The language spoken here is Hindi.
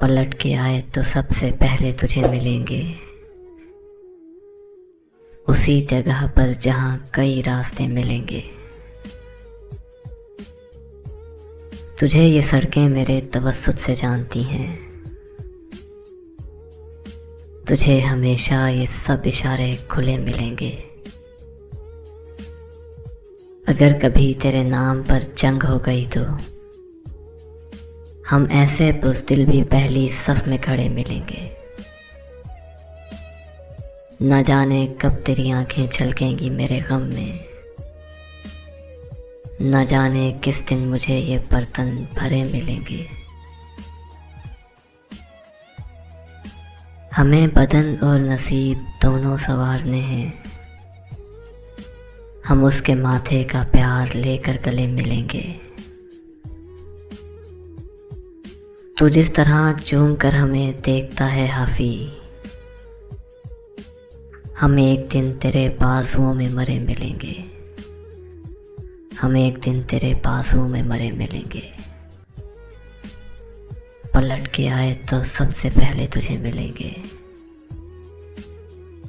पलट के आए तो सबसे पहले तुझे मिलेंगे, उसी जगह पर जहां कई रास्ते मिलेंगे। तुझे ये सड़कें मेरे तवस्सुत से जानती हैं, तुझे हमेशा ये सब इशारे खुले मिलेंगे। अगर कभी तेरे नाम पर जंग हो गई तो हम ऐसे बुज़दिल भी पहली सफ में खड़े मिलेंगे। न जाने कब तेरी आंखें झलकेंगी मेरे गम में, न जाने किस दिन मुझे ये बर्तन भरे मिलेंगे। हमें बदन और नसीब दोनों संवारने हैं, हम उसके माथे का प्यार लेकर गले मिलेंगे। तू जिस तरह चूम कर हमें देखता है हाफी, हम एक दिन तेरे बाजुओं में मरे मिलेंगे, हम एक दिन तेरे बाजुओं में मरे मिलेंगे। पलट के आए तो सबसे पहले तुझे मिलेंगे।